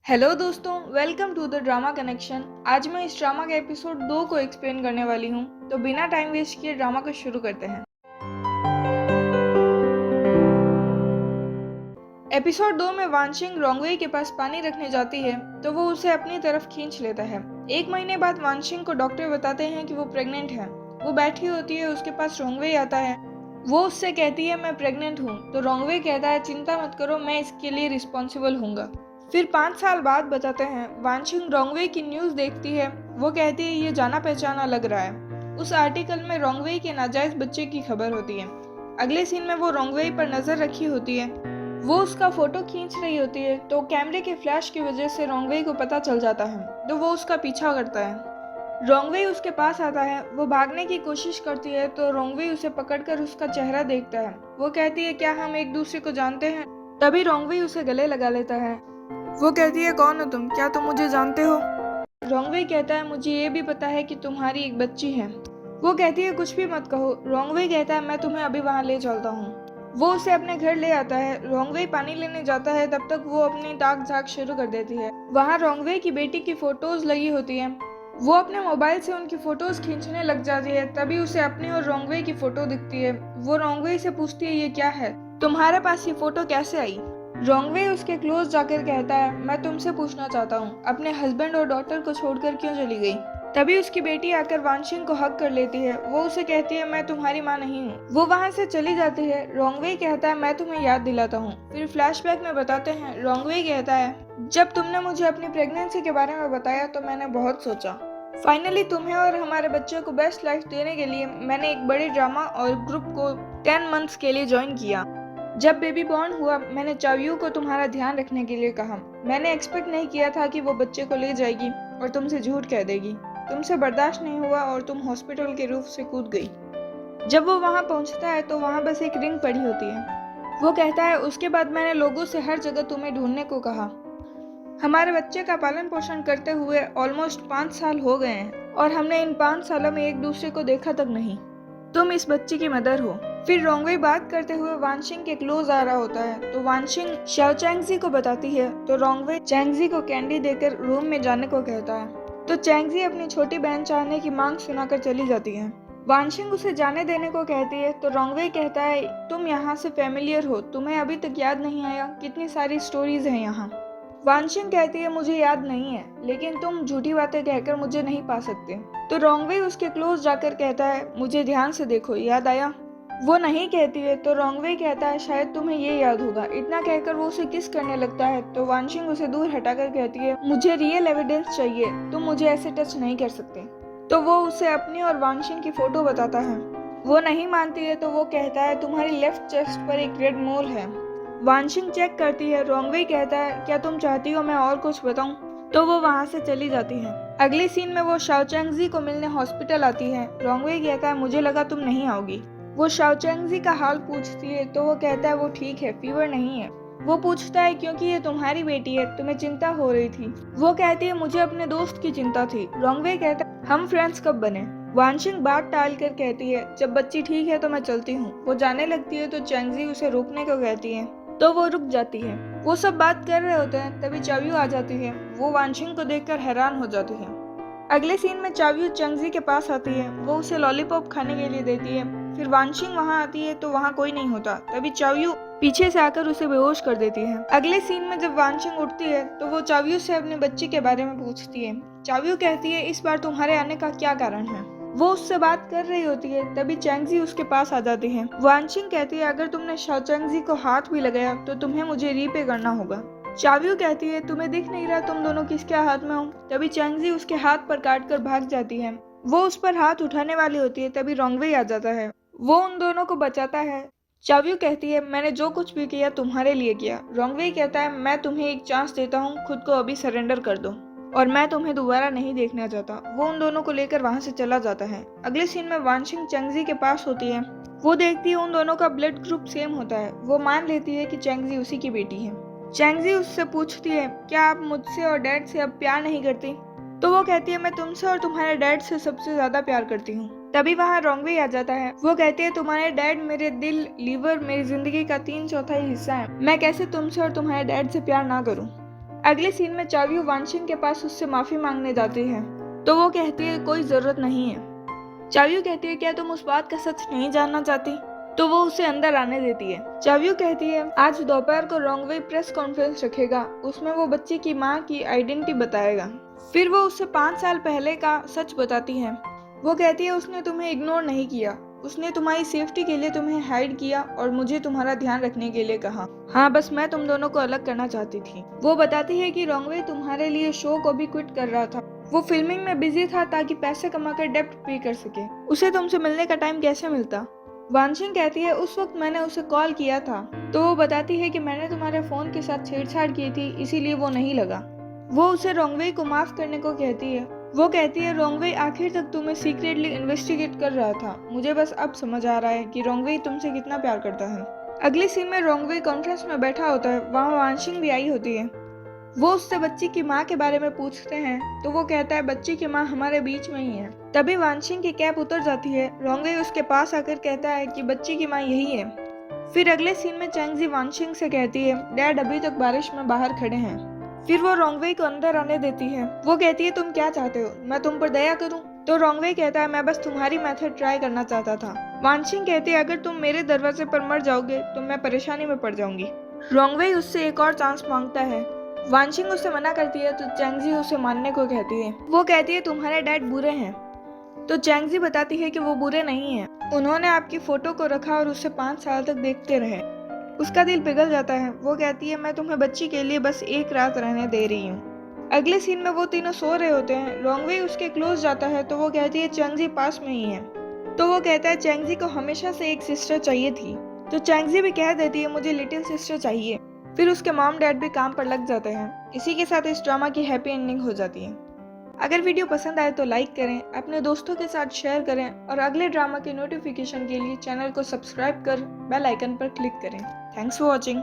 Hello दोस्तों, welcome to the drama connection. आज मैं इस ड्रामा के एपिसोड 2 को एक्सप्लेन करने वाली हूँ, तो बिना टाइम वेस्ट किए ड्रामा को शुरू करते हैं। एपिसोड 2 में वानशिंग रोंगवेई के पास पानी रखने जाती है तो वो उसे अपनी तरफ खींच लेता है। 1 महीने बाद वानशिंग को डॉक्टर बताते हैं कि वो प्रेग्नेंट है। वो बैठी होती है, उसके पास रोंगवेई आता है। वो उससे कहती है मैं प्रेग्नेंट हूँ, तो रोंगवेई कहता है चिंता मत करो, मैं इसके लिए रिस्पॉन्सिबल हूँगा। फिर 5 साल बाद बताते हैं, वानशिंग रोंगवेई की न्यूज़ देखती है। वो कहती है ये जाना पहचाना लग रहा है। उस आर्टिकल में रोंगवेई के नाजायज बच्चे की खबर होती है। अगले सीन में वो रोंगवेई पर नजर रखी होती है। वो उसका फोटो खींच रही होती है तो कैमरे के फ्लैश की वजह से रोंगवेई को पता चल जाता है, तो वो उसका पीछा करता है। रोंगवेई उसके पास आता है। वो भागने की कोशिश करती है तो रोंगवेई उसे पकड़कर उसका चेहरा देखता है। वो कहती है क्या हम एक दूसरे को जानते हैं? तभी रोंगवेई उसे गले लगा लेता है। वो कहती है कौन हो तुम, क्या तुम मुझे जानते हो? रोंगवेई कहता है मुझे ये भी पता है कि तुम्हारी एक बच्ची है। वो कहती है कुछ भी मत कहो। रोंगवेई कहता है मैं तुम्हें अभी वहाँ ले चलता हूँ। वो उसे अपने घर ले आता है। रोंगवेई पानी लेने जाता है, तब तक वो अपनी ताक झाक शुरू कर देती है। वहाँ रोंगवेई की बेटी की फोटोज लगी होती है। वो अपने मोबाइल से उनकी फोटोज खींचने लग जाती है। तभी उसे अपनी और रोंगवेई की फोटो दिखती है। वो रोंगवेई से पूछती है ये क्या है, तुम्हारे पास ये फोटो कैसे आई? रोंगवेई उसके क्लोज जाकर कहता है मैं तुमसे पूछना चाहता हूँ, अपने हस्बैंड और डॉटर को छोड़कर क्यों चली गई? तभी उसकी बेटी आकर वानशिंग को हक कर लेती है। वो उसे कहती है मैं तुम्हारी माँ नहीं हूँ। वो वहाँ से चली जाती है। रोंगवेई कहता है मैं तुम्हें याद दिलाता हूँ। फिर फ्लैशबैक में बताते हैं, रोंगवेई कहता है जब तुमने मुझे अपनी प्रेगनेंसी के बारे में बताया तो मैंने बहुत सोचा। फाइनली तुम्हें और हमारे बच्चे को बेस्ट लाइफ देने के लिए मैंने एक बड़े ड्रामा और ग्रुप को 10 मंथ्स के लिए ज्वाइन किया। जब बेबी बॉर्न हुआ मैंने चाव्यू को तुम्हारा ध्यान रखने के लिए कहा। मैंने एक्सपेक्ट नहीं किया था कि वो बच्चे को ले जाएगी और तुमसे झूठ कह देगी। तुमसे बर्दाश्त नहीं हुआ और तुम हॉस्पिटल के रूफ से कूद गई। जब वो वहाँ पहुँचता है तो वहाँ बस एक रिंग पड़ी होती है। वो कहता है उसके बाद मैंने लोगों से हर जगह तुम्हें ढूंढने को कहा। हमारे बच्चे का पालन पोषण करते हुए ऑलमोस्ट 5 साल हो गए हैं और हमने इन 5 सालों में एक दूसरे को देखा तक नहीं। तुम इस बच्ची की मदर हो। फिर रोंगवेई बात करते हुए वानशिंग के क्लोज आ रहा होता है तो वानशिंग शाओ चैंगजी को बताती है, तो रोंगवेई चैंगजी को कैंडी देकर रूम में जाने को कहता है। तो चैंगजी अपनी छोटी बहन चाहने की मांग सुनाकर चली जाती है। वानशिंग उसे जाने देने को कहती है तो रोंगवेई कहता है तुम यहाँ से फेमिलियर हो, तुम्हें अभी तक याद नहीं आया कितनी सारी स्टोरीज हैं यहाँ। वानशिंग कहती है मुझे याद नहीं है, लेकिन तुम झूठी बातें कहकर मुझे नहीं पा सकते। तो रोंगवेई उसके क्लोज जाकर कहता है मुझे ध्यान से देखो, याद आया? वो नहीं कहती है तो रोंगवेई कहता है शायद तुम्हें ये याद होगा। इतना कहकर वो उसे किस करने लगता है तो वानशिंग उसे दूर हटाकर कहती है मुझे रियल एविडेंस चाहिए, तुम मुझे ऐसे टच नहीं कर सकते। तो वो उसे अपनी और वानशिंग की फोटो बताता है। वो नहीं मानती है तो वो कहता है तुम्हारी लेफ्ट चेस्ट पर एक रेड मोल है। वानशिंग चेक करती है। रोंगवेई कहता है क्या तुम चाहती हो मैं और कुछ बताऊं? तो वो वहाँ से चली जाती है। अगले सीन में वो शाओ चैंगजी को मिलने हॉस्पिटल आती है। रोंगवेई कहता है मुझे लगा तुम नहीं आओगी। वो शाओ चैंगजी का हाल पूछती है तो वो कहता है वो ठीक है, फीवर नहीं है। वो पूछता है क्योंकि ये तुम्हारी बेटी है, तुम्हें चिंता हो रही थी। वो कहती है मुझे अपने दोस्त की चिंता थी। रोंगवेई कहता है हम फ्रेंड्स कब बने? वानशिंग बात टाल कर कहती है जब बच्ची ठीक है तो मैं चलती हूँ। वो जाने लगती है तो चैंगजी उसे रोकने को कहती है तो वो रुक जाती है। वो सब बात कर रहे होते हैं तभी चाव्यू आ जाती है। वो वानशिंग को देखकर हैरान हो जाती है। अगले सीन में चाव्यू चैंगजी के पास आती है। वो उसे लॉलीपॉप खाने के लिए देती है। फिर वानशिंग वहाँ आती है तो वहाँ कोई नहीं होता। तभी चाव्यू पीछे से आकर उसे बेहोश कर देती है। अगले सीन में जब वानशिंग उठती है तो वो चाव्यू से अपने बच्चे के बारे में पूछती है। चाव्यू कहती है इस बार तुम्हारे आने का क्या कारण है? वो उससे बात कर रही होती है तभी चैंगजी उसके पास आ जाती है। वानशिंग कहती है अगर तुमने शाओ चैंगजी को हाथ भी लगाया तो तुम्हें मुझे रीपे करना होगा। चाव्यू कहती है तुम्हें दिख नहीं रहा तुम दोनों किसके हाथ में हो? तभी चैंगजी उसके हाथ पर काट कर भाग जाती है। वो उस पर हाथ उठाने वाली होती है तभी रोंगवेई आ जाता है। वो उन दोनों को बचाता है। चाव्यू कहती है मैंने जो कुछ भी किया तुम्हारे लिए किया। रोंगवेई कहता है मैं तुम्हें एक चांस देता हूँ, खुद को अभी सरेंडर कर दो और मैं तुम्हें दोबारा नहीं देखना चाहता। वो उन दोनों को लेकर वहाँ से चला जाता है। अगले सीन में वानशिंग चैंगजी के पास होती है। वो देखती है उन दोनों का ब्लड ग्रुप सेम होता है। वो मान लेती है कि चैंगजी उसी की बेटी है। चैंगजी उससे पूछती है क्या आप मुझसे और डैड से अब प्यार नहीं करती? तो वो कहती है मैं तुमसे और तुम्हारे डैड से सबसे ज्यादा प्यार करती हूँ। तभी वहाँ रोंगवेई आ जाता है। वो कहती है तुम्हारे डैड मेरे दिल, लीवर, मेरी जिंदगी का 3/4 हिस्सा है। मैं कैसे तुमसे और तुम्हारे डैड से प्यार ना करूँ? अगले सीन में चाव्यू वानशिंग के पास उससे माफी मांगने जाती है तो वो कहती है कोई जरूरत नहीं है। चाव्यू कहती है क्या तुम उस बात का सच नहीं जानना चाहती, तो वो उसे अंदर आने देती है। चाव्यू कहती है आज दोपहर को रोंगवे प्रेस कॉन्फ्रेंस रखेगा, उसमें वो बच्चे की माँ की आइडेंटिटी बताएगा। फिर वो उससे 5 साल पहले का सच बताती है। वो कहती है उसने तुम्हें इग्नोर नहीं किया, उसने तुम्हारी सेफ्टी के लिए तुम्हें हाइड किया और मुझे तुम्हारा ध्यान रखने के लिए कहा। हाँ, बस मैं तुम दोनों को अलग करना चाहती थी। वो बताती है कि रोंगवे तुम्हारे लिए शो को भी क्विट कर रहा था, वो फिल्मिंग में बिजी था ताकि पैसे कमाकर डेब्ट पे कर सके। उसे तुमसे मिलने का टाइम कैसे मिलता। वानशिंग कहती है उस वक्त मैंने उसे कॉल किया था, तो वो बताती है कि मैंने तुम्हारे फोन के साथ छेड़छाड़ की थी, इसीलिए वो नहीं लगा। वो उसे रोंगवे को माफ करने को कहती है। वो कहती है रोंगवे आखिर तक तुम्हें सीक्रेटली इन्वेस्टिगेट कर रहा था, मुझे बस अब समझ आ रहा है कि रोंगवे तुमसे कितना प्यार करता है। अगले सीन में रोंगवे कॉन्फ्रेंस में बैठा होता है, वहाँ वानशिंग भी आई होती है। वो उससे बच्ची की माँ के बारे में पूछते हैं तो वो कहता है बच्ची की माँ हमारे बीच में ही है। तभी वानशिंग की कैप उतर जाती है। रोंगवे उसके पास आकर कहता है कि बच्ची की माँ यही है। फिर अगले सीन में चैंगजी वानशिंग से कहती है डैड अभी तक बारिश में बाहर खड़े हैं। फिर वो रोंगवे को अंदर आने देती है। वो कहती है तुम क्या चाहते हो, मैं तुम पर दया करूं? तो रोंगवे कहता है मैं बस तुम्हारी मेथड ट्राई करना चाहता था। वानशिंग कहती है अगर तुम मेरे दरवाजे पर मर जाओगे तो मैं परेशानी में पड़ जाऊंगी। रोंगवे उससे एक और चांस मांगता है। वानशिंग उससे मना करती है तो चैंगजी उसे मानने को कहती है। वो कहती है तुम्हारे डैड बुरे हैं, तो चैंगजी बताती है कि वो बुरे नहीं हैं, उन्होंने आपकी फोटो को रखा और उसे 5 साल तक देखते रहे। उसका दिल पिघल जाता है। वो कहती है मैं तुम्हें बच्ची के लिए बस एक रात रहने दे रही हूँ। अगले सीन में वो तीनों सो रहे होते हैं। रोंगवे उसके क्लोज जाता है तो वो कहती है चैंगजी पास में ही है। तो वो कहता है चैंगजी को हमेशा से एक सिस्टर चाहिए थी, तो चैंगजी भी कह देती है मुझे लिटिल सिस्टर चाहिए। फिर उसके मॉम डैड भी काम पर लग जाते हैं। इसी के साथ इस ड्रामा की हैप्पी एंडिंग हो जाती है। अगर वीडियो पसंद आए तो लाइक करें, अपने दोस्तों के साथ शेयर करें और अगले ड्रामा के नोटिफिकेशन के लिए चैनल को सब्सक्राइब कर बेल आइकन पर क्लिक करें। Thanks for watching.